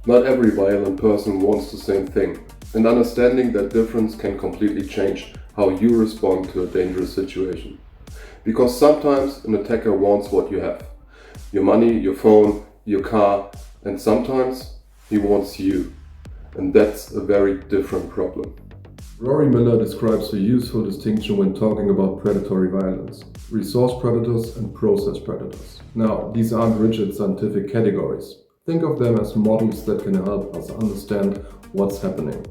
Not every violent person wants the same thing, and understanding that difference can completely change how you respond to a dangerous situation. Because sometimes an attacker wants what you have: your money, your phone, your car, and sometimes he wants you. And that's a very different problem. Rory Miller describes a useful distinction when talking about predatory violence: resource predators and process predators. Now, these aren't rigid scientific categories. Think of them as models that can help us understand what's happening.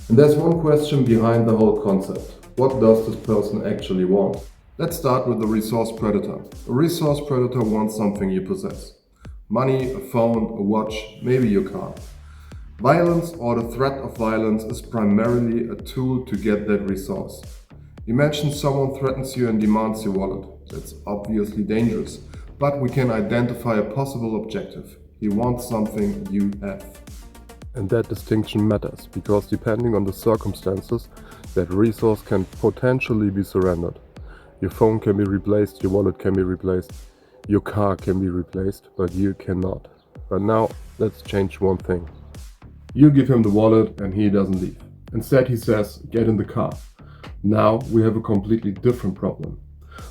And there's one question behind the whole concept: what does this person actually want? Let's start with the resource predator. A resource predator wants something you possess: money, a phone, a watch, maybe your car. Violence, or the threat of violence, is primarily a tool to get that resource. Imagine someone threatens you and demands your wallet. That's obviously dangerous, but we can identify a possible objective. He wants something you have. And that distinction matters, because depending on the circumstances, that resource can potentially be surrendered. Your phone can be replaced, your wallet can be replaced, your car can be replaced, but you cannot. But now, let's change one thing. You give him the wallet and he doesn't leave. Instead he says, "Get in the car." Now we have a completely different problem.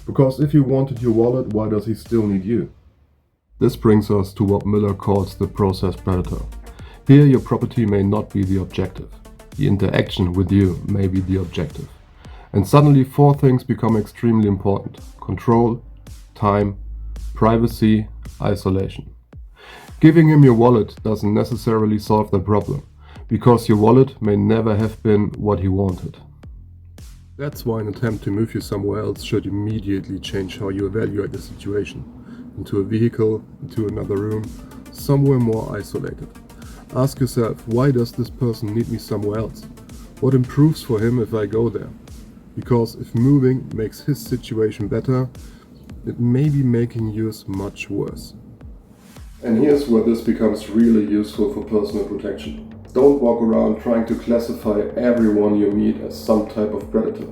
Because if he wanted your wallet, why does he still need you? This brings us to what Miller calls the process predator. Here your property may not be the objective. The interaction with you may be the objective. And suddenly four things become extremely important: control, time, privacy, isolation. Giving him your wallet doesn't necessarily solve the problem, because your wallet may never have been what he wanted. That's why an attempt to move you somewhere else should immediately change how you evaluate the situation. Into a vehicle, into another room, somewhere more isolated. Ask yourself, why does this person need me somewhere else? What improves for him if I go there? Because if moving makes his situation better, it may be making yours much worse. And here's where this becomes really useful for personal protection. Don't walk around trying to classify everyone you meet as some type of predator.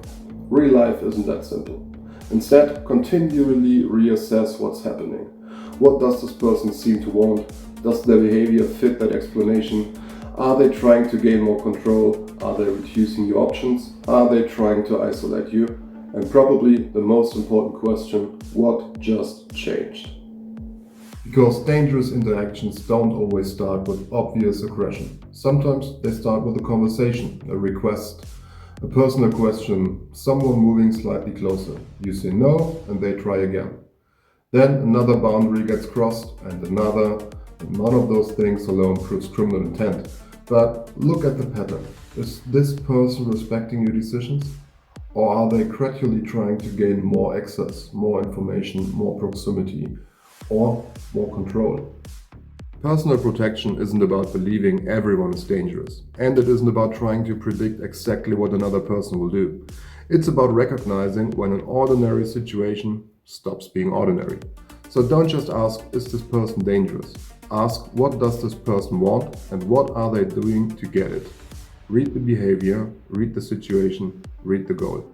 Real life isn't that simple. Instead, continually reassess what's happening. What does this person seem to want? Does their behavior fit that explanation? Are they trying to gain more control? Are they reducing your options? Are they trying to isolate you? And probably the most important question: what just changed? Because dangerous interactions don't always start with obvious aggression. Sometimes they start with a conversation, a request, a personal question, someone moving slightly closer. You say no, and they try again. Then another boundary gets crossed, and another, and none of those things alone proves criminal intent. But look at the pattern. Is this person respecting your decisions? Or are they gradually trying to gain more access, more information, more proximity, or more control? Personal protection isn't about believing everyone is dangerous, and it isn't about trying to predict exactly what another person will do. It's about recognizing when an ordinary situation stops being ordinary. So don't just ask, is this person dangerous? Ask, what does this person want, and what are they doing to get it? Read the behavior, read the situation, read the goal.